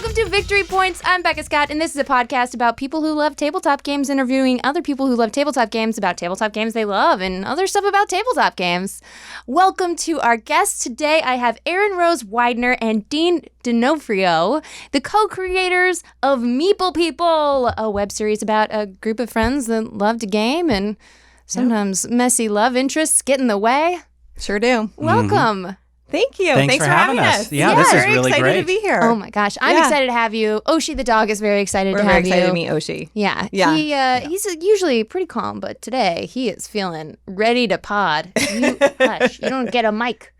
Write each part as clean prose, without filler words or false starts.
Welcome to Victory Points. I'm Becca Scott, and this is a podcast about people who love tabletop games interviewing other people who love tabletop games about tabletop games they love and other stuff about tabletop games. Welcome to our guests. Today I have Erinrose Widner and Dean Donofrio, the co-creators of Meeple People, a web series about a group of friends that love to game and sometimes messy love interests get in the way. Sure do. Welcome. Thank you. Thanks for having us. Yeah, this is very really excited great. to be here. Oh my gosh, I'm excited to have you. Oshi the dog is very excited We're to very have excited you. to meet Oshi. Yeah. He's usually pretty calm, but today he is feeling ready to pod. You hush. You don't get a mic.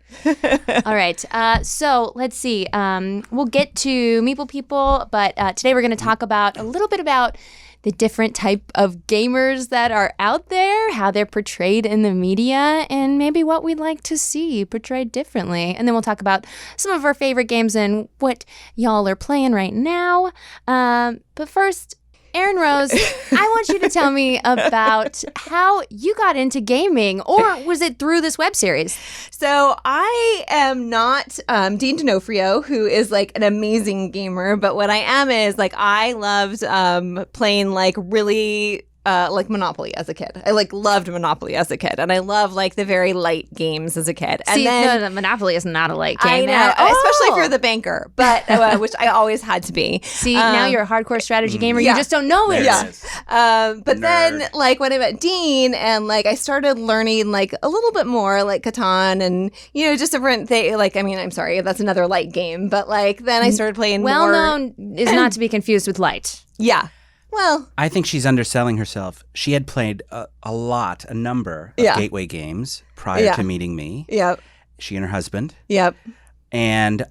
All right. So let's see. We'll get to Meeple People, but today we're going to talk about a little bit about the different type of gamers that are out there, how they're portrayed in the media, and maybe what we'd like to see portrayed differently. And then we'll talk about some of our favorite games and what y'all are playing right now. But first, Erinrose, I want you to tell me about how you got into gaming, or was it through this web series? So I am not Dean Donofrio, who is like an amazing gamer, but what I am is like I loved playing like really like Monopoly as a kid. I like loved Monopoly as a kid, and I love like the very light games as a kid. And See, then no, Monopoly is not a light game. I know, especially if you're the banker, but which I always had to be. See, now you're a hardcore strategy gamer. yeah. You just don't know it. There it is. But then, like, when I met Dean and, like, I started learning, like, a little bit more, like, Catan and, you know, just different things. Like, I mean, I'm sorry, that's another light game. But, like, then I started playing more. Well-known is not to be confused with light. Yeah. Well, I think she's underselling herself. She had played a number of gateway games prior to meeting me. Yep. She and her husband. Yep. And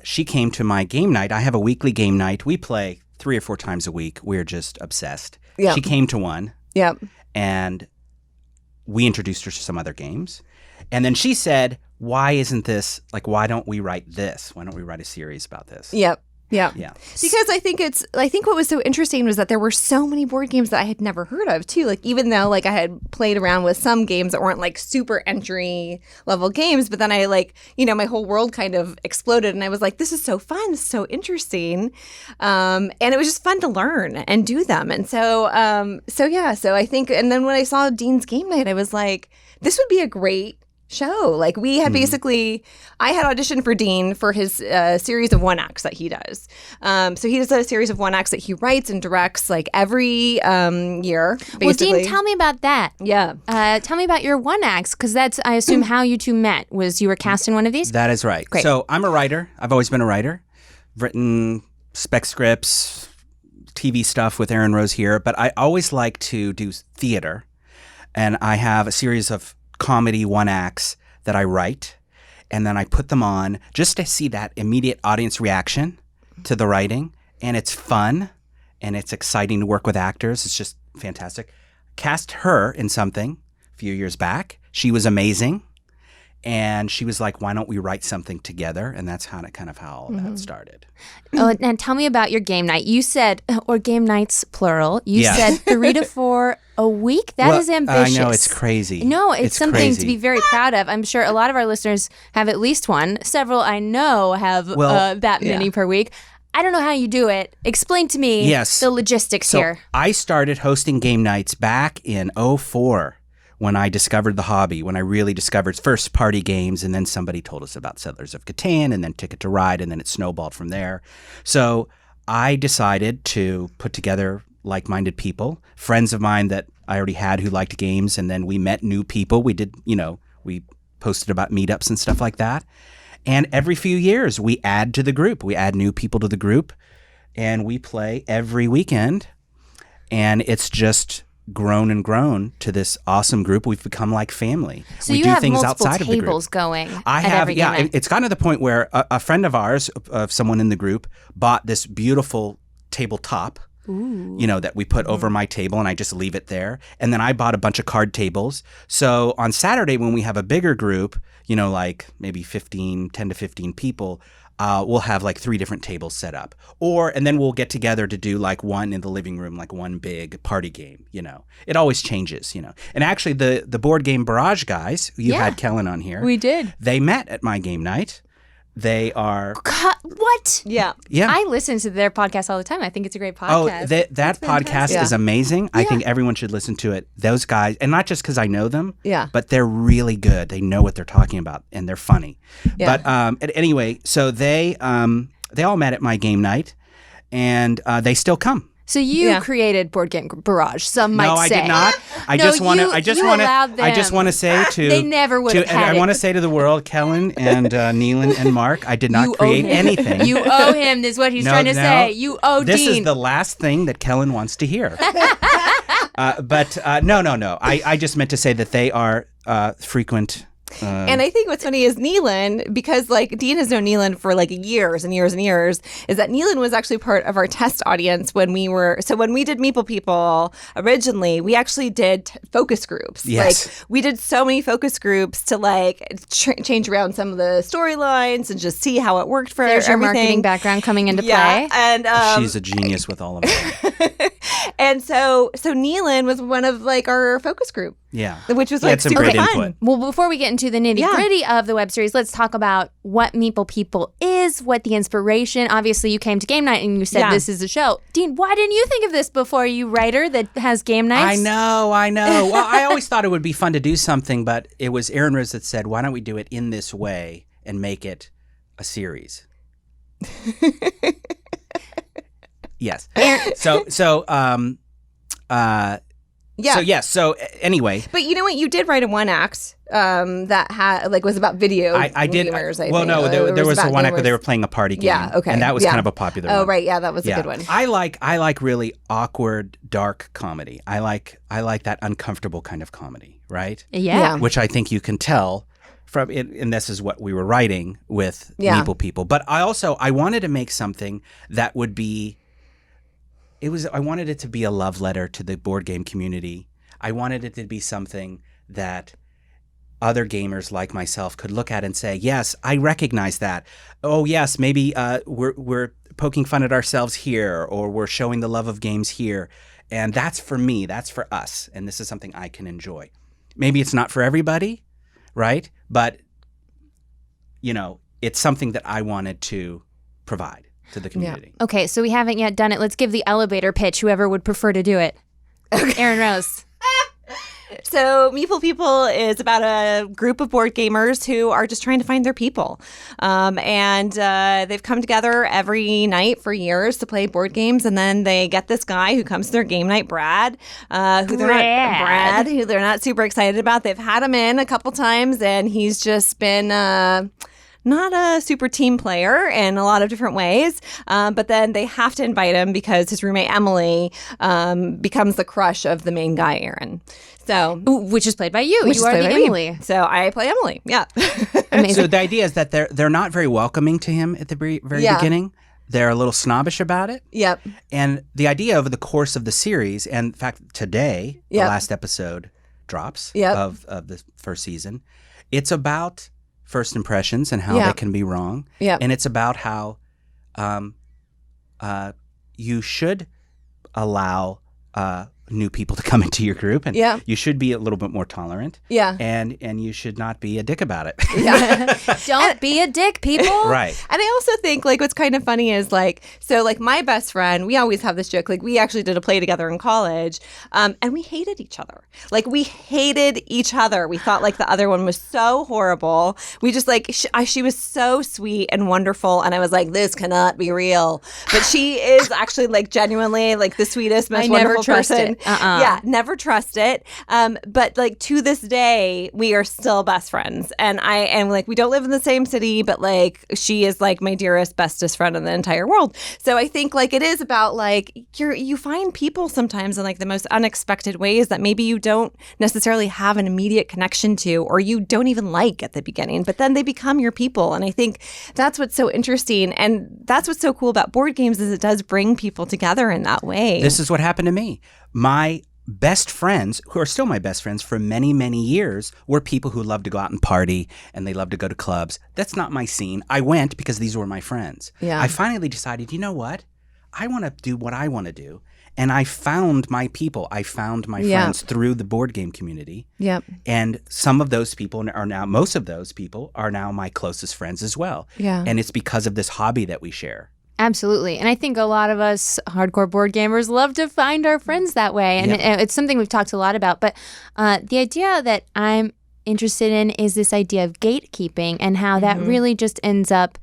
she came to my game night. I have a weekly game night. We play 3 or 4 times a week. We're just obsessed. Yep. She came to one. Yep. And we introduced her to some other games. And then she said, why isn't this, like, why don't we write this? Why don't we write a series about this? Yep. Yeah. Yeah. Because I think what was so interesting was that there were so many board games that I had never heard of too. Like even though like I had played around with some games that weren't like super entry level games, but then I like, you know, my whole world kind of exploded and I was like, this is so fun. This is so interesting. And it was just fun to learn and do them. And so I think, and then when I saw Dean's game night, I was like, this would be a great show. Like we had basically, I had auditioned for Dean for his series of one acts that he does. So he does a series of one acts that he writes and directs like every year. Basically. Well, Dean, tell me about that. Yeah. Tell me about your one acts, because that's, I assume, how you two met. Was you were cast in one of these? That is right. Great. So I'm a writer. I've always been a writer. Written spec scripts, TV stuff with Erinrose here, but I always like to do theater. And I have a series of comedy one acts that I write, and then I put them on just to see that immediate audience reaction to the writing. And it's fun and it's exciting to work with actors. It's just fantastic. Cast her in something a few years back. She was amazing. And she was like, why don't we write something together? And that's how all of that started. Oh, and tell me about your game night. You said, or game nights, plural. You said 3 to 4 a week? That is ambitious. I know, it's crazy. No, it's something crazy. to be very proud of. I'm sure a lot of our listeners have at least one. Several I know have that many per week. I don't know how you do it. Explain to me the logistics here. I started hosting game nights back in 2004. When I discovered the hobby, when I really discovered first party games, and then somebody told us about Settlers of Catan, and then Ticket to Ride, and then it snowballed from there. So I decided to put together like-minded people, friends of mine that I already had who liked games, and then we met new people. We did, we posted about meetups and stuff like that. And every few years, we add to the group. We add new people to the group, and we play every weekend, and it's just grown and grown to this awesome group. We've become like family. So we you do have things multiple outside of the group. tables going. I at have, every game night. It's gotten to the point where a friend of ours, of someone in the group, bought this beautiful tabletop. That we put over my table and I just leave it there. And then I bought a bunch of card tables. So on Saturday when we have a bigger group, like maybe 10 to 15 people, we'll have like 3 different tables set up. And then we'll get together to do like one in the living room, like one big party game, It always changes, And actually the board game Barrage guys, you had Kellen on here. We did. They met at my game night. They are. What? Yeah. Yeah. I listen to their podcast all the time. I think it's a great Oh, podcast. that podcast is amazing. I think everyone should listen to it. Those guys, and not just because I know them, but they're really good. They know what they're talking about, and they're funny. Yeah. But anyway, so they all met at my game night, and they still come. So you created Board Game Barrage. Some might say. No, I did not. I just want to say to they never would have had I want to say to the world, Kellen and Neelan and Mark, I did not create anything. You owe him. Is what he's trying to say. You owe This Dean. is the last thing that Kellen wants to hear. But no. I just meant to say that they are frequent. And I think what's funny is Neelan, because like Dean has known Neelan for like years and years and years, is that Neelan was actually part of our test audience when we did Meeple People originally, we actually did focus groups. Yes. Like we did so many focus groups to like change around some of the storylines and just see how it worked for There's everything. your marketing background coming into play. And she's a genius with all of it. And so Neelan was one of like our focus group. Yeah. Which was like some super great fun. input. Well, before we get into the nitty gritty of the web series, let's talk about what Meeple People is, what the inspiration. Obviously, you came to game night and you said this is a show. Dean, why didn't you think of this before, you writer that has game nights? I know. Well, I always thought it would be fun to do something, but it was Erinrose that said, why don't we do it in this way and make it a series? Yes. So anyway, but you know what? You did write a one act that had like was about video. I did. Gamers, I well, think. no, there was a one act where they were playing a party game. Yeah, okay, and that was kind of a popular one. Oh, right, yeah, that was a good one. I like really awkward, dark comedy. I like that uncomfortable kind of comedy, right? Yeah. Which I think you can tell from it, and this is what we were writing with Meeple People. But I wanted to make something that would be. I wanted it to be a love letter to the board game community. I wanted it to be something that other gamers like myself could look at and say, yes, I recognize that. Oh, yes, maybe we're poking fun at ourselves here, or we're showing the love of games here. And that's for me, that's for us. And this is something I can enjoy. Maybe it's not for everybody, right? But, it's something that I wanted to provide to the community. Yeah. Okay, so we haven't yet done it. Let's give the elevator pitch, whoever would prefer to do it. Okay. Erinrose. So Meeple People is about a group of board gamers who are just trying to find their people. And they've come together every night for years to play board games. And then they get this guy who comes to their game night, Brad, who they're not super excited about. They've had him in a couple times, and he's just been... not a super team player in a lot of different ways, but then they have to invite him because his roommate Emily becomes the crush of the main guy, Aaron. So, which is played by you. You are the Emily. So I play Emily. Yeah. Amazing. So the idea is that they're not very welcoming to him at the very beginning. They're a little snobbish about it. Yep. And the idea over the course of the series, and in fact today, the last episode drops of the first season, it's about first impressions and how they can be wrong. Yeah. And it's about how you should allow new people to come into your group, and you should be a little bit more tolerant. Yeah. And you should not be a dick about it. Yeah. Don't be a dick, people. Right. And I also think like what's kind of funny is like, so like my best friend, we always have this joke, like we actually did a play together in college, and we hated each other. Like we hated each other. We thought like the other one was so horrible. We just like, she was so sweet and wonderful. And I was like, this cannot be real. But she is actually like genuinely like the sweetest, most wonderful person. Yeah, never trust it. But like to this day, we are still best friends. And I am like, we don't live in the same city, but like she is like my dearest, bestest friend in the entire world. So I think like it is about like you find people sometimes in like the most unexpected ways that maybe you don't necessarily have an immediate connection to, or you don't even like at the beginning, but then they become your people. And I think that's what's so interesting. And that's what's so cool about board games is it does bring people together in that way. This is what happened to me. My best friends, who are still my best friends for many, many years, were people who love to go out and party and they love to go to clubs. That's not my scene. I went because these were my friends. Yeah. I finally decided, you know what? I want to do what I want to do. And I found my people. I found my friends through the board game community. Yep. And some of those people most of those people are now my closest friends as well. Yeah. And it's because of this hobby that we share. Absolutely. And I think a lot of us hardcore board gamers love to find our friends that way. And it's something we've talked a lot about. But the idea that I'm interested in is this idea of gatekeeping and how that really just ends up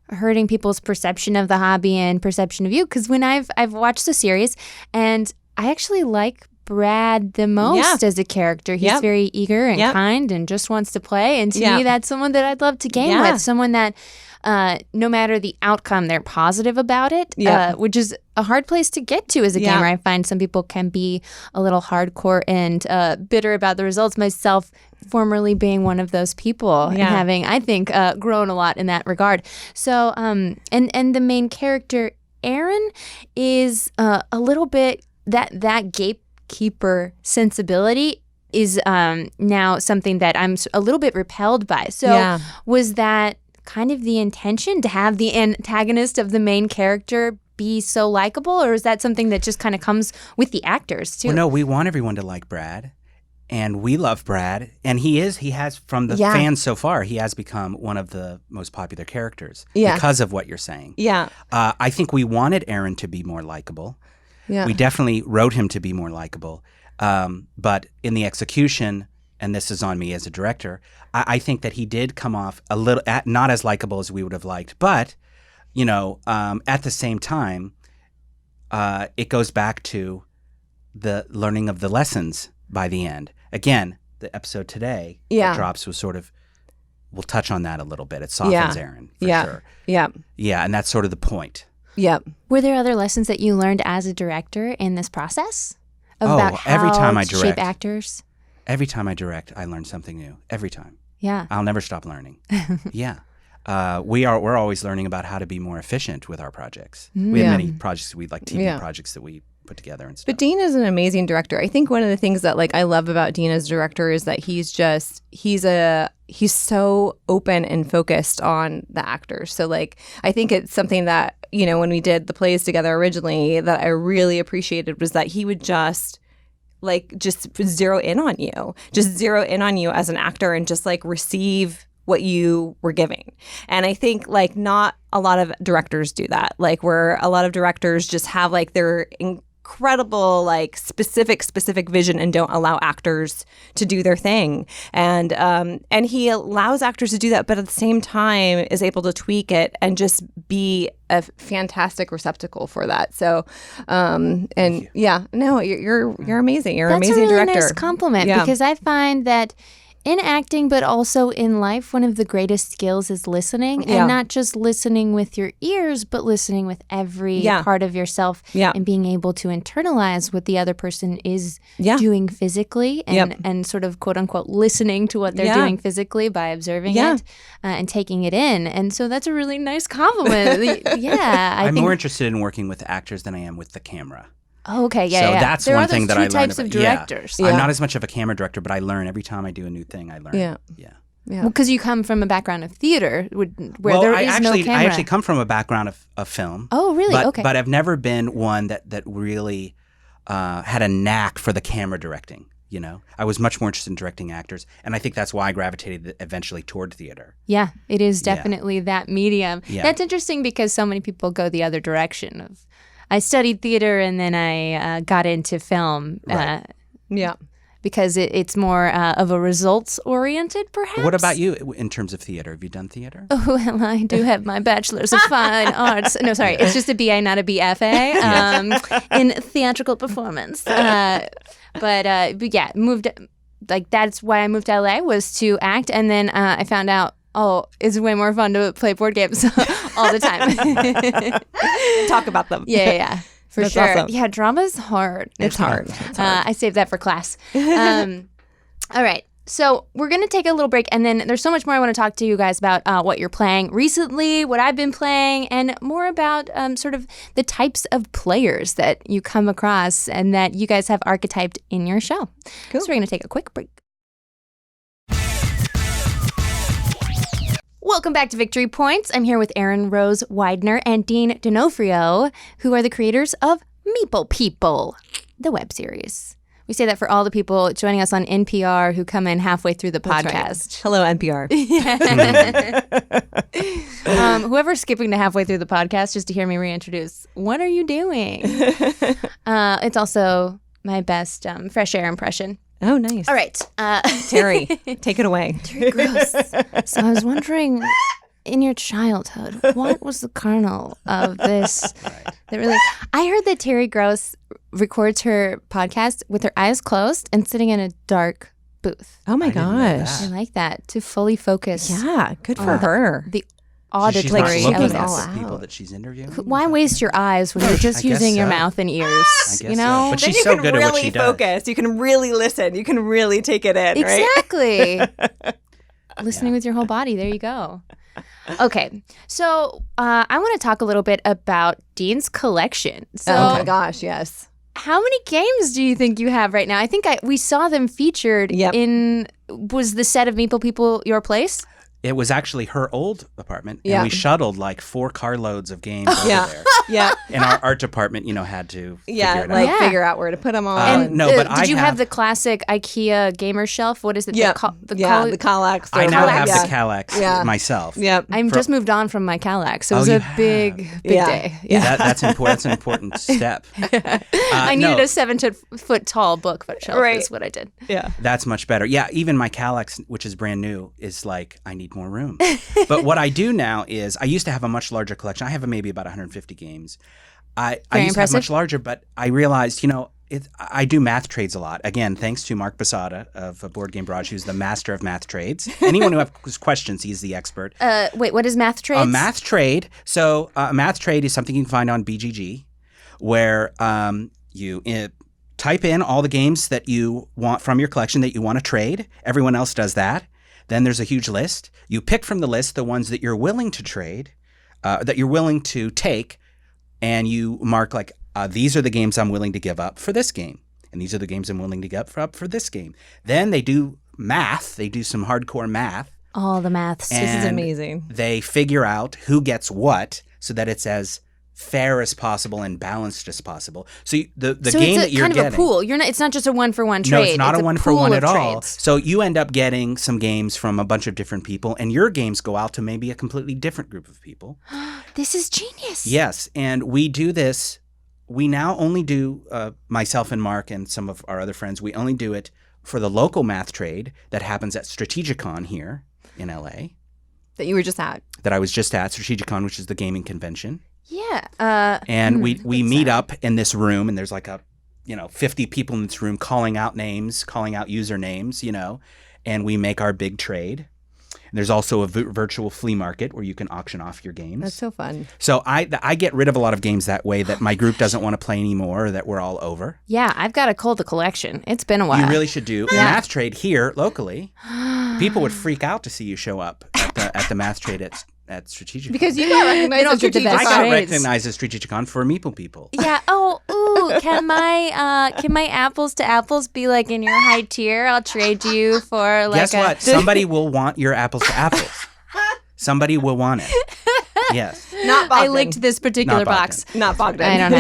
hurting people's perception of the hobby and perception of you. Because when I've watched the series, and I actually like Brad the most as a character. He's very eager and kind and just wants to play. And to me, that's someone that I'd love to game with. Someone that no matter the outcome, they're positive about it, which is a hard place to get to as a gamer. I find some people can be a little hardcore and bitter about the results, myself formerly being one of those people and having, I think, grown a lot in that regard. So, and the main character, Aaron, is a little bit, that gatekeeper sensibility is now something that I'm a little bit repelled by. So was that kind of the intention, to have the antagonist of the main character be so likable, or is that something that just kind of comes with the actors too? Well, no, we want everyone to like Brad, and we love Brad, and he has from the fans so far, he has become one of the most popular characters because of what you're saying. I think we wanted Aaron to be more likable. We definitely wrote him to be more likable, but in the execution, and this is on me as a director, I think that he did come off a little not as likable as we would have liked. But, at the same time, it goes back to the learning of the lessons by the end. Again, the episode today that drops was sort of, we'll touch on that a little bit. It softens Aaron, for sure. Yeah, and that's sort of the point. Were there other lessons that you learned as a director in this process? About how every time I to direct, shape actors? Every time I direct, I learn something new. Every time. Yeah. I'll never stop learning. We're always learning about how to be more efficient with our projects. We have many projects, TV projects that we put together and stuff. But Dean is an amazing director. I think one of the things that I love about Dean as a director is that he's so open and focused on the actors. So I think it's something that, when we did the plays together originally, that I really appreciated was that he would just zero in on you as an actor and just receive what you were giving. And I think not a lot of directors do that. Where a lot of directors just have their incredible specific vision and don't allow actors to do their thing. And he allows actors to do that, but at the same time is able to tweak it and just be a fantastic receptacle for that. So, you're amazing. You're an amazing director. That's a really nice compliment because I find that in acting, but also in life, one of the greatest skills is listening, and not just listening with your ears, but listening with every part of yourself and being able to internalize what the other person is doing physically and sort of quote unquote listening to what they're doing physically by observing it and taking it in. And so that's a really nice compliment. I'm more interested in working with actors than I am with the camera. Oh, okay, So that's one thing that I learned. There are those two types of directors. I'm not as much of a camera director, but I learn every time I do a new thing. I learn. Yeah. Well, because you come from a background of theater where there is no camera. I actually come from a background of film. Oh, really? Okay. But I've never been one that really had a knack for the camera directing. I was much more interested in directing actors, and I think that's why I gravitated eventually toward theater. Yeah, it is definitely that medium. Yeah. That's interesting because so many people go the other direction of. I studied theater and then I got into film. Right. Because it's more of a results-oriented, perhaps. What about you in terms of theater? Have you done theater? Oh, well, I do have my bachelor's of fine arts. No, sorry, it's just a BA, not a BFA in theatrical performance. But yeah, that's why I moved to LA, was to act, and then I found out. Oh, it's way more fun to play board games all the time. Talk about them. Yeah. For That's sure. awesome. Yeah, drama's hard. It's hard. I saved that for class. All right. So we're going to take a little break, and then there's so much more I want to talk to you guys about what you're playing recently, what I've been playing, and more about sort of the types of players that you come across and that you guys have archetyped in your show. Cool. So we're going to take a quick break. Welcome back to Victory Points. I'm here with Erinrose Widner and Dean Donofrio, who are the creators of Meeple People, the web series. We say that for all the people joining us on NPR who come in halfway through the podcast. Hello, NPR. Whoever's skipping to halfway through the podcast just to hear me reintroduce, what are you doing? It's also my best fresh air impression. Oh, nice. All right. Terry, take it away. Terry Gross. So I was wondering, in your childhood, what was the kernel of this? That really, I heard that Terry Gross records her podcast with her eyes closed and sitting in a dark booth. Oh my gosh. I like that, to fully focus. Yeah, good for her. The She's not auditory looking elements. at the people that she's interviewing. Why waste your eyes when you're just I guess using your so. mouth and ears? I guess You know? so. But Then she's you so can good really at what she does. focus. You can really listen. You can really take it in, right? Exactly. Listening with your whole body. There you go. Okay, so I want to talk a little bit about Dean's collection. So, Oh my gosh, yes. how many games do you think you have right now? I think we saw them featured Yep. in. Was the set of Meeple People your place? It was actually her old apartment, Yeah. and we shuttled like 4 carloads of games over Yeah. there. Yeah. And our art department, had to Yeah, figure it like out. Yeah. figure out where to put them all. And no, but did I you have have- the classic IKEA gamer shelf? What is it? yeah, The the Kallax. I now have yeah. the Kallax Yeah. myself. Yep. I'm For- just moved on from my Kallax, so it Oh, was you a have. big Yeah. day. Yeah. That's important. That's an important step. I needed no, a 7-foot tall bookshelf. Right. Is what I did. Yeah. That's much better. Yeah, even my Kallax, which is brand new, is like, I need more room. But what I do now is, I used to have a much larger collection. I have maybe about 150 games. I used to have impressive. much larger, but I realized, I do math trades a lot. Again, thanks to Mark Basada of Board Game Barrage, who's the master of math trades. Anyone who has questions, he's the expert. Wait, what is math trades? A math trade. So a math trade is something you can find on BGG, where you type in all the games that you want from your collection that you want to trade. Everyone else does that. Then there's a huge list. You pick from the list the ones that you're willing to trade, that you're willing to take, and you mark like, these are the games I'm willing to give up for this game. And these are the games I'm willing to give up for this game. Then they do math. They do some hardcore math. All the maths. This is And amazing. They figure out who gets what so that it's as fair as possible and balanced as possible. So the so game it's that you're kind getting, of a pool. It's not just a one-for-one trade. no, it's not a one for pool one of at all. trades. So you end up getting some games from a bunch of different people, and your games go out to maybe a completely different group of people. This is genius. Yes, and we do this. We now only do, myself and Mark and some of our other friends, we only do it for the local math trade that happens at Strategicon here in LA, That you were just at. that I was just at, Strategicon, which is the gaming convention. Yeah. And we meet up in this room, and there's like 50 people in this room calling out names, calling out usernames, and we make our big trade. And there's also a virtual flea market where you can auction off your games. That's so fun. So I get rid of a lot of games that way that my group doesn't want to play anymore, or that we're all over. Yeah, I've got to cull the collection. It's been a while. You really should do a math trade here locally. People would freak out to see you show up at the math trade at Strategic. Because you got recognized You don't as get the strategic. best I got trades. recognized as Strategicon for Meeple People. Yeah. Oh, ooh. Can my apples to apples be like in your high tier? I'll trade you for like Guess what? Somebody will want your apples to apples. Somebody will want it. Yes. Not Bogdan. I licked this particular Not Bogdan. box. Not Bogdan. I don't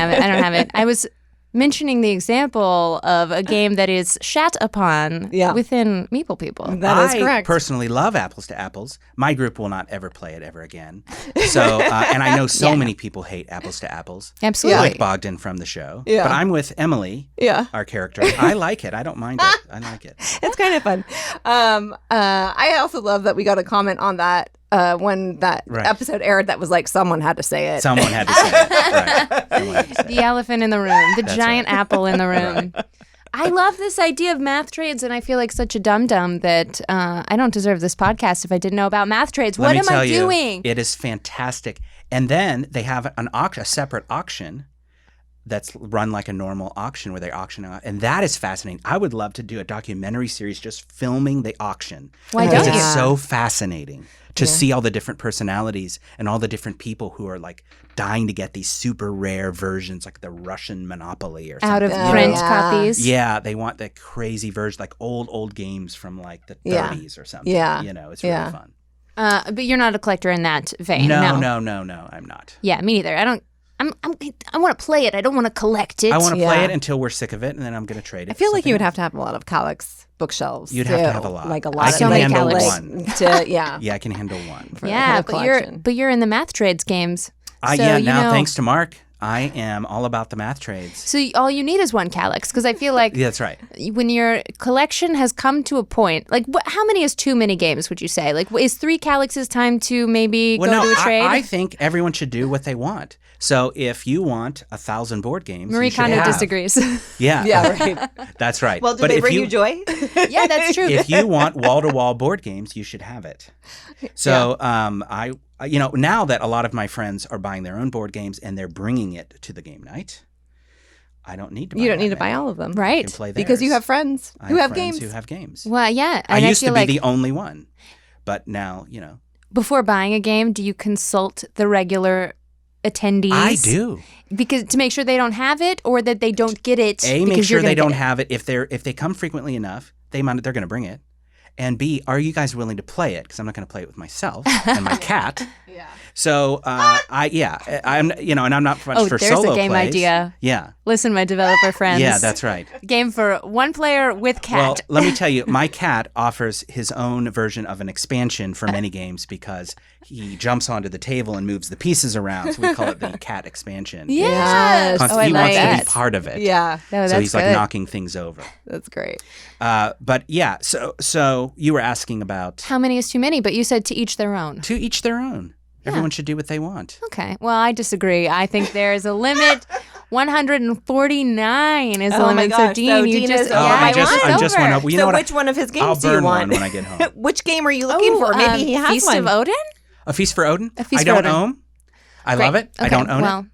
have it. I was mentioning the example of a game that is shat upon within Meeple People. That is I correct. personally love apples to apples. My group will not ever play it ever again. So, and I know so many people hate apples to apples. Absolutely. Like Bogdan from the show. Yeah. But I'm with Emily, Yeah. our character. I like it. I don't mind it. I like it. It's kind of fun. I also love that we got a comment on that when that Right. episode aired that was like, someone had to say it. Someone had to say it. Right. Someone had to say it. The elephant in the room, the That's giant right. apple in the room. I love this idea of math trades, and I feel like such a dum-dum that I don't deserve this podcast if I didn't know about math trades. Let What me am tell I you, doing? It is fantastic. And then they have a separate auction that's run like a normal auction where they auction out. And that is fascinating. I would love to do a documentary series just filming the auction. Why because don't it's you? so fascinating to see all the different personalities and all the different people who are like dying to get these super rare versions, like the Russian Monopoly or something. Out of you know? print Yeah. copies. Yeah, they want the crazy version, like old games from like the 30s or something. Yeah. It's really fun. But you're not a collector in that vein. No, I'm not. Yeah, me neither. I want to play it. I don't want to collect it. I want to play Yeah. it until we're sick of it, and then I'm going to trade it. I feel like you would have. have to have a lot of Calyx bookshelves. You'd have to too. have a lot. Like a I lot. can of handle like, one. Yeah. Yeah, I can handle one. For the Yeah, kind of but you're collection. in the math trades games. So, Yeah, you now know, thanks to Mark, I am all about the math trades. So all you need is one Calyx, because I feel like Yeah, that's right. when your collection has come to a point, like how many is too many games? Would you say? Like, is 3 Calyxes time to maybe go to a trade? I think everyone should do what they want. So if you want 1,000 board games, Marie you should Kondo have. disagrees. Yeah, Yeah, right. that's right. Well, do But they if bring you joy? Yeah, that's true. if you want wall-to-wall board games, you should have it. So now that a lot of my friends are buying their own board games and they're bringing it to the game night, I don't need to buy You don't that need to many. buy all of them. I Right. can play Because you theirs. have friends I who have friends games. who have games. Well, yeah. I And used to feel be like the only one, but now, before buying a game, do you consult the regular attendees? I do. Because to make sure they don't have it or that they don't get it. A, because make you're sure gonna they get don't it. have it. If they come frequently enough, they're going to bring it. And B, are you guys willing to play it? Because I'm not going to play it with myself and my cat. Yeah. So I'm and I'm not much Oh, for there's solo a game plays. idea. Yeah, Listen, my developer friends. yeah, that's right. Game for one player with Well, cat. let me tell you, my cat offers his own version of an expansion for many games because he jumps onto the table and moves the pieces around. So we call it the cat expansion. Yes. Yes. Oh, I he like wants to be that. part of it. Yeah. Oh, so that's he's like good. knocking things over. That's great. But yeah, so you were asking about How many is too many? But you said to each their own. to each their own. Everyone should do what they want. Okay. Well, I disagree. I think there's a limit. 149 is the Oh my limit. gosh. So Dean, So you Dean just is Oh, over. yeah, I just it's went over. over. You so know what? which one of his games I'll do you burn want? one when I get home. Which game are you looking for? Maybe he has Feast one. of Odin? A Feast for Odin? A Feast I for don't Odin. own. I Great. love it. I Okay, don't own well, it.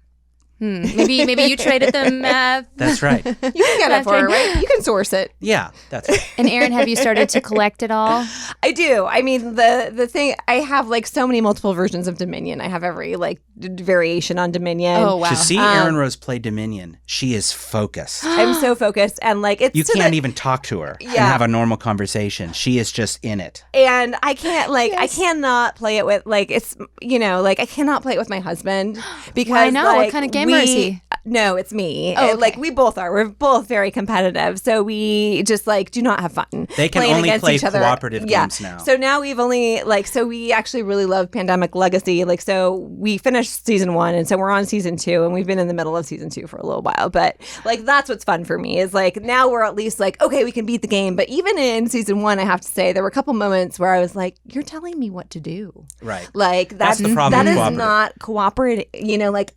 Maybe you traded them. That's right. You can get it for her, right? You can source it. Yeah, that's right. And Erin, have you started to collect it all? I do. I mean, the thing, I have like so many multiple versions of Dominion. I have every like variation on Dominion. Oh, wow. To see Erinrose play Dominion, she is focused. I'm so focused, and like it's You to can't the, even talk to her and Yeah. have a normal conversation. She is just in it. and I can't like I cannot play it with like it's like I cannot play it with my husband because Why not? What like, kind of gamer is he? No, it's me. Oh, okay. Like we both are. We're both very competitive, so we just like do not have fun. They can playing only against play each other. cooperative games now. So now we've only so we actually really love Pandemic Legacy. Like so we finished season 1, and so we're on season 2, and we've been in the middle of season 2 for a little while. But like that's what's fun for me is like now we're at least like okay, we can beat the game. But even in season 1, I have to say there were a couple moments where I was like, "You're telling me what to do." Right. Like That's the problem That with is cooperative. not cooperative. Like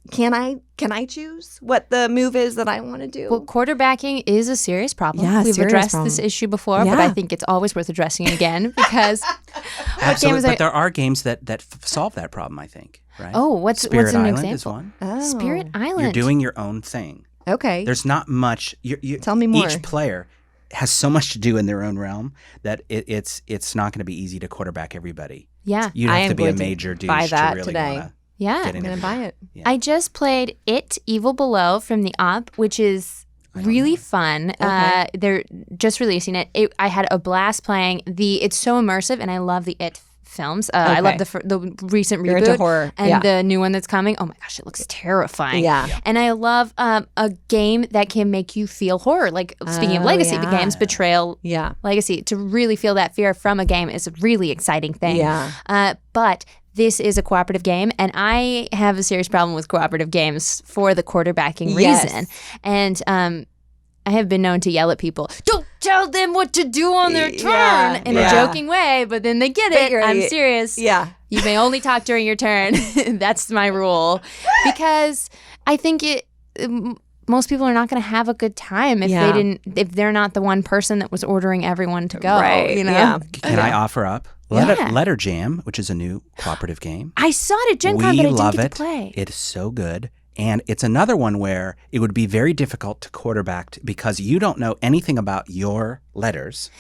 can I choose what the move is that I want to do? Well, quarterbacking is a serious problem. Yeah, We've serious addressed problem. this issue before, but Yeah. I think it's always worth addressing again because Absolutely. games But there are games that solve that problem, I think. Right? Oh, what's Spirit an Island example? is one. Oh. Spirit Island. You're doing your own thing. Okay. There's not much. Tell me more. Each player has so much to do in their own realm that it's not going to be easy to quarterback everybody. Yeah. You'd I have am to be a going to major douche buy that to really today. want to Yeah. get I'm into gonna buy it. Yeah. I just played It Evil Below from the Op, which is really fun. Okay. They're just releasing it. I had a blast playing it's so immersive, and I love the It films. I love the recent You're reboot into horror. and Yeah. the new one that's coming. Oh my gosh, it looks terrifying. Yeah. And I love a game that can make you feel horror. Like speaking of Oh, legacy yeah. games, Betrayal, Yeah. Legacy, to really feel that fear from a game is a really exciting thing. Yeah. But this is a cooperative game, and I have a serious problem with cooperative games for the quarterbacking Yes. reason. And I have been known to yell at people, don't tell them what to do on their turn Yeah. in Yeah. a joking way, but then they get But it. you're- I'm serious. Yeah. You may only talk during your turn. That's my rule. Because I think most people are not going to have a good time if they're not the one person that was ordering everyone to go. Right. You know? Yeah. Can I offer up Letter Jam, which is a new cooperative game? I saw it at Gen Con, We but I love didn't get it. to play. It is so good. And it's another one where it would be very difficult to quarterback because you don't know anything about your letters.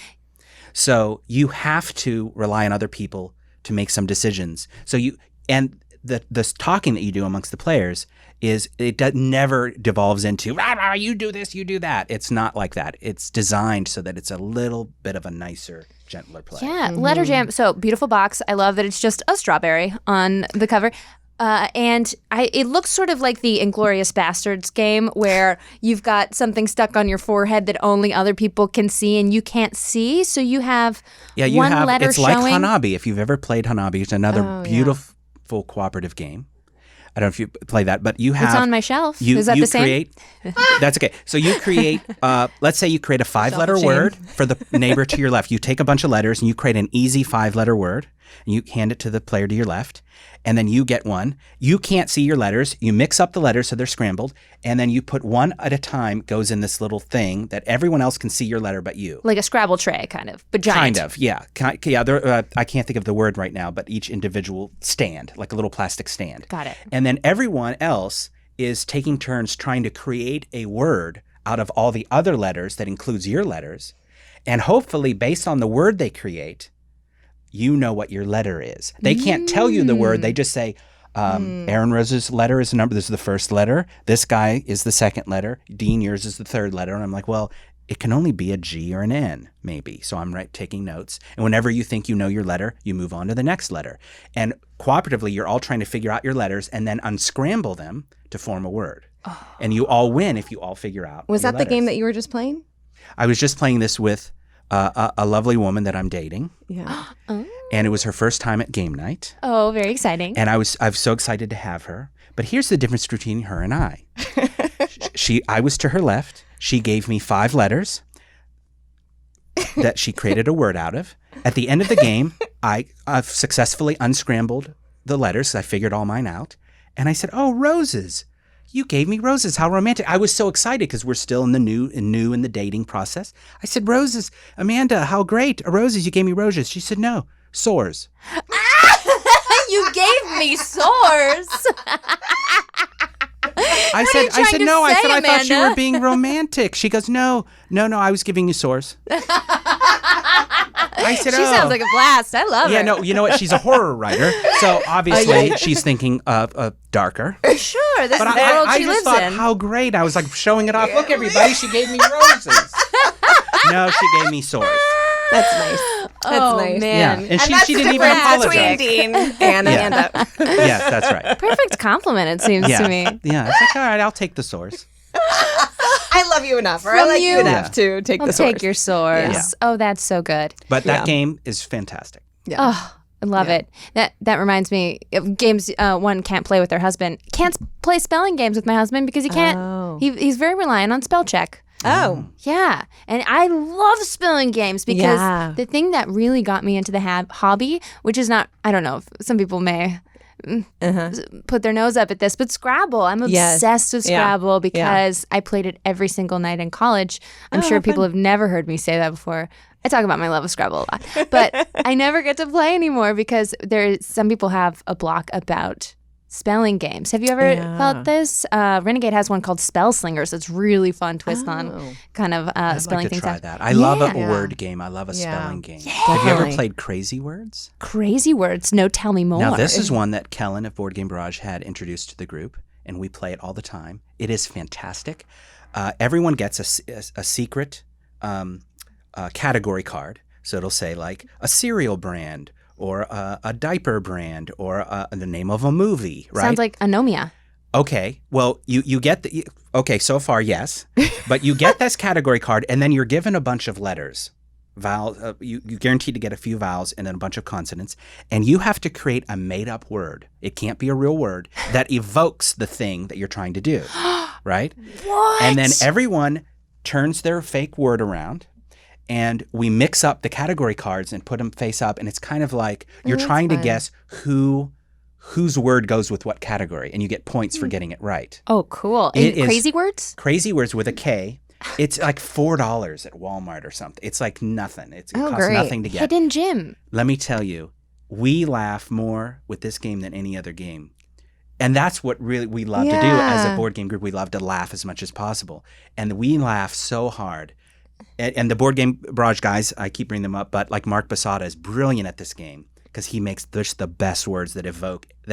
So you have to rely on other people to make some decisions. So the talking that you do amongst the players never devolves into, you do this, you do that. It's not like that. It's designed so that it's a little bit of a nicer, gentler play. Yeah, Letter Jam. So beautiful box. I love that it's just a strawberry on the cover. And it looks sort of like the Inglourious Bastards game where you've got something stuck on your forehead that only other people can see and you can't see. So you have one letter it's showing. Like Hanabi. If you've ever played Hanabi, it's another beautiful cooperative game. I don't know if you play that, but you have... It's on my shelf. Is that the same? That's okay. So you create, let's say you create a 5-letter word for the neighbor to your left. You take a bunch of letters and you create an easy 5-letter word. And you hand it to the player to your left. And then you get one. You can't see your letters. You mix up the letters so they're scrambled. And then you put one at a time, goes in this little thing that everyone else can see your letter but you. Like a Scrabble tray, kind of, but giant. Kind of, yeah. I can't think of the word right now, but each individual stand, like a little plastic stand. Got it. And then everyone else is taking turns trying to create a word out of all the other letters that includes your letters. And hopefully, based on the word they create, you know what your letter is. They can't tell you the word. They just say, Erinrose's letter is a number. This is the first letter. This guy is the second letter. Dean, yours is the third letter. And I'm like, well, it can only be a G or an N, maybe. So I'm taking notes. And whenever you think you know your letter, you move on to the next letter. And cooperatively, you're all trying to figure out your letters and then unscramble them to form a word. Oh. And you all win if you all figure out Was your that letters. the game that you were just playing? I was just playing this with a lovely woman that I'm dating. Yeah. And it was her first time at game night. Oh, very exciting. And I was so excited to have her. But here's the difference between her and I. I was to her left. She gave me 5 letters that she created a word out of. At the end of the game, I've successfully unscrambled the letters. I figured all mine out. And I said, oh, roses. You gave me roses. How romantic. I was so excited because we're still in the new in the dating process. I said, roses. Amanda, how great. Roses. You gave me roses. She said, no, sores. You gave me sores. I said, no. I said, I thought you were being romantic. She goes, no, I was giving you sores. I said, she sounds like a blast. I love her. Yeah, no, you know what? She's a horror writer. So obviously she's thinking darker. Sure, this but is the world I she just lives thought, in. how great. I was like showing it off. Look, everybody, she gave me roses. No, she gave me sores. That's nice. That's nice. Man. Yeah. And she didn't even apologize. Between Dean and Amanda. Yes, that's right. Perfect compliment, it seems to me. Yeah, it's like, all right, I'll take the sores. I love you enough, or I like you enough to take the sores. I'll take your sores. Yeah. Oh, that's so good. But that game is fantastic. Yeah. Oh, I love it. That reminds me of games one can't play with their husband. Can't play spelling games with my husband because he can't. Oh. He's very reliant on spell check. Oh. Yeah. And I love spelling games because the thing that really got me into the hobby, which is not, I don't know, if some people may put their nose up at this, but Scrabble. I'm obsessed with Scrabble because I played it every single night in college. I'm sure people have never heard me say that before. I talk about my love of Scrabble a lot, but I never get to play anymore because some people have a block about spelling games. Have you ever felt this? Renegade has one called Spell Slinger, so it's really fun twist on kind of spelling things out. I'd like to try that. I love a word game. I love a spelling game. Yeah. Have you ever played Crazy Words? Crazy Words? No, tell me more. Now, this is one that Kellen of Board Game Barrage had introduced to the group, and we play it all the time. It is fantastic. Everyone gets a secret category card. So it'll say like a cereal brand, or a diaper brand, or the name of a movie, right? Sounds like Anomia. Okay, well, you get the... Okay, so far, yes. But you get this category card, and then you're given a bunch of letters. Vowels. You're guaranteed to get a few vowels and then a bunch of consonants. And you have to create a made-up word. It can't be a real word that evokes the thing that you're trying to do, right? What? And then everyone turns their fake word around, and we mix up the category cards and put them face up, and it's kind of like you're trying to guess whose word goes with what category, and you get points for getting it right. Oh, cool. It is Crazy Words? Crazy Words with a K. It's like $4 at Walmart or something. It's like nothing. It costs great. nothing to get. Hidden gem. Let me tell you, we laugh more with this game than any other game. And that's what really we love to do as a board game group. We love to laugh as much as possible. And we laugh so hard. And the Board Game Barrage guys, I keep bringing them up, but like Mark Basada is brilliant at this game because he makes just the best words that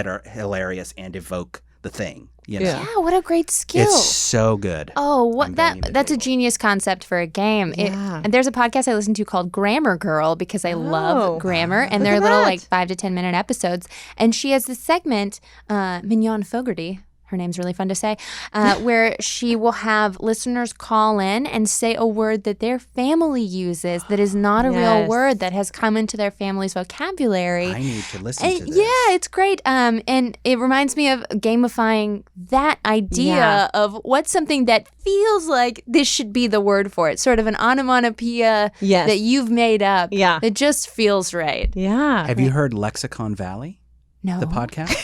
are hilarious and evoke the thing. You know? Yeah, what a great skill. It's so good. Oh, what I'm banging the that's a table. genius concept for a game. Yeah. And there's a podcast I listen to called Grammar Girl because I love grammar, and they're Look at little that. like 5 to 10 minute episodes. And she has this segment, Mignon Fogarty. Her name's really fun to say, where she will have listeners call in and say a word that their family uses that is not a real Yes. word that has come into their family's vocabulary. I need to listen And to this. yeah, it's great. And it reminds me of gamifying that idea Yeah. of what's something that feels like this should be the word for it, sort of an onomatopoeia Yes. that you've made up Yeah. that just feels right. Yeah. Have you heard Lexicon Valley, No. the podcast?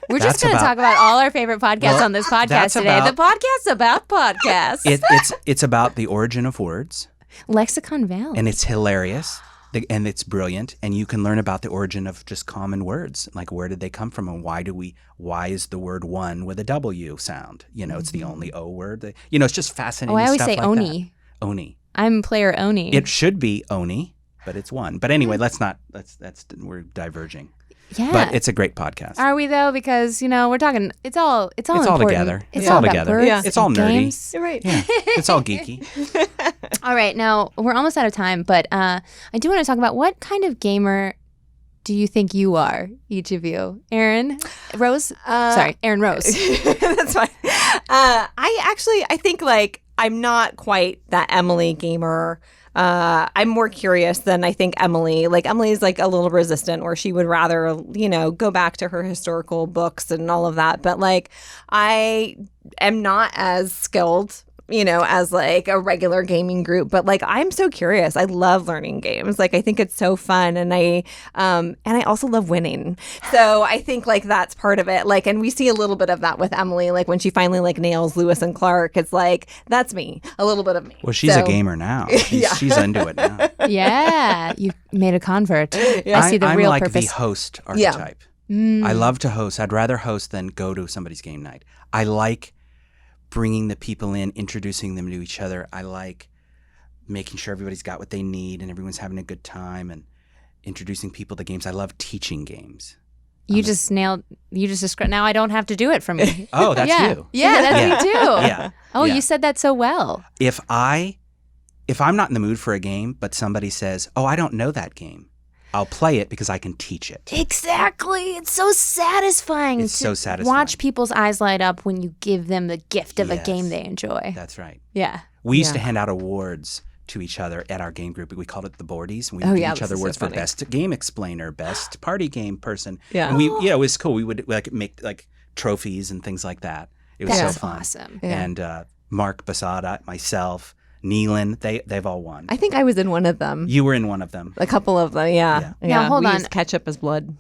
We're just That's going to about- talk about all our favorite podcasts Well, on this podcast that's today. about- The podcast's about podcasts. It's about the origin of words, Lexicon Valley. and it's hilarious, and it's brilliant, and you can learn about the origin of just common words, like where did they come from, and why is the word one with a W sound? You know, it's the only O word. You know, it's just fascinating. I always stuff say like Oni. that. Oni. I'm player Oni. It should be Oni, but it's one. But anyway, let's we're diverging. yeah. But it's a great podcast. Are we though? Because we're talking. It's all all important. together. It's It's all all about together. words Yeah. It's all and nerdy. games. You're right. Yeah, it's all geeky. All right, now we're almost out of time, but I do want to talk about what kind of gamer do you think you are, each of you? Erinrose? Erinrose. That's fine. I think like I'm not quite that Emily gamer. I'm more curious than I think Emily. Like Emily's like a little resistant, or she would rather, go back to her historical books and all of that. But like I am not as skilled, as like a regular gaming group. But like I'm so curious. I love learning games. Like I think it's so fun, and I also love winning. So I think like that's part of it. Like, and we see a little bit of that with Emily. Like when she finally like nails Lewis and Clark, it's like that's me, a little bit of me. Well, she's So- a gamer now. She's into it now. Yeah, you made a convert. I see the I'm real like purpose. the host Yeah. archetype. I love to host. I'd rather host than go to somebody's game night. I like bringing the people in, introducing them to each other. I like making sure everybody's got what they need and everyone's having a good time and introducing people to games. I love teaching games. You just described. Now I don't have to do it for me. Oh, that's yeah. you. Yeah, that's Yeah. me too. Yeah. Oh, Yeah. you said that so well. If I'm not in the mood for a game, but somebody says, "Oh, I don't know that game," I'll play it because I can teach it. Exactly. It's so satisfying. It's to so satisfying. Watch people's eyes light up when you give them the gift of a Yes. game they enjoy. That's right. Yeah. We used to Yeah. hand out awards to each other at our game group. We called it the Boardies. And we Oh, would give yeah, each this other is so awards for funny. best game explainer, best party game person. Yeah. And it was cool. We would like make like trophies and things like that. It was That's so fun. awesome. Yeah. And Mark Basada, myself, Neelan, they've all won. I think I was in one of them. You were in one of them. A couple of them, yeah. Now, hold we on. used ketchup as blood.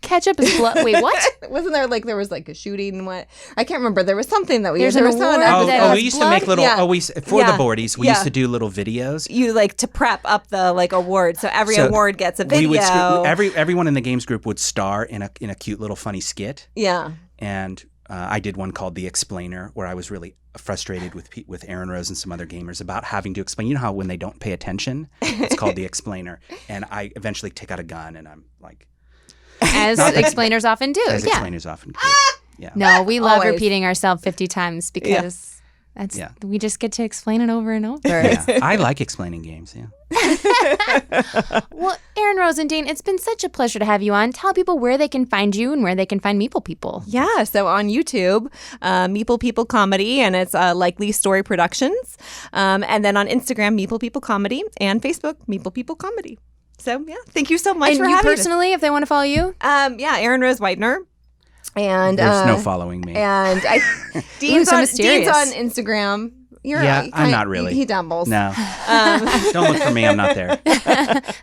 Ketchup is blood. Wait, what? Wasn't there like there was like a shooting? What I can't remember. There was something that we There's there an was someone award else that that has we used blood? to make little. Yeah. For Yeah. the Boardies, we Yeah. used to do little videos. you like to prep up the like award. So every So award gets a We video. would everyone in the games group would star in a cute little funny skit. yeah. And I did one called The Explainer, where I was really frustrated with Erinrose and some other gamers about having to explain. You know how when they don't pay attention, it's called The Explainer. And I eventually take out a gun and I'm like, As Not that- explainers often do. as Yeah. explainers often do. Yeah. No, we love Always. repeating ourselves 50 times because we just get to explain it over and over. Yeah. I like explaining games. Yeah. Well, Erinrose and Dean, it's been such a pleasure to have you on. Tell people where they can find you and where they can find Meeple People. Yeah, so on YouTube, Meeple People Comedy, and it's Likely Story Productions. And then on Instagram, Meeple People Comedy, and Facebook, Meeple People Comedy. So, yeah, thank you so much And for you having personally, if they want to follow you? us. Yeah, Erinrose Widner. And There's no following me. And Dean's, so on, mysterious. Dean's on Instagram. You're Yeah, I'm not really. He dabbles. No. Don't look for me. I'm not there.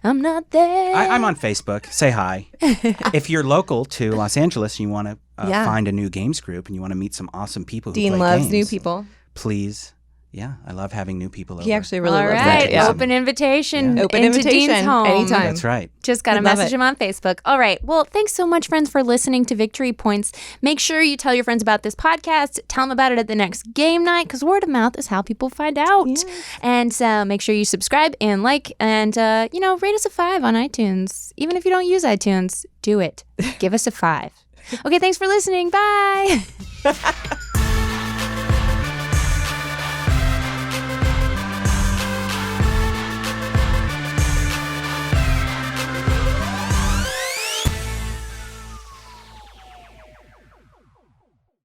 I'm not there. I'm on Facebook. Say hi. If you're local to Los Angeles and you want to Yeah. find a new games group and you want to meet some awesome people who Dean play loves games, new people. please. Yeah, I love having new people over. He actually really All loves right, it. Yeah. open invitation Open into invitation Dean's home. anytime. That's right. Just got to We'd love message it. him on Facebook. All right. Well, thanks so much, friends, for listening to Victory Points. Make sure you tell your friends about this podcast. Tell them about it at the next game night because word of mouth is how people find out. Yes. And make sure you subscribe and like and, rate us a 5 on iTunes. Even if you don't use iTunes, do it. Give us a 5. Okay, thanks for listening. Bye.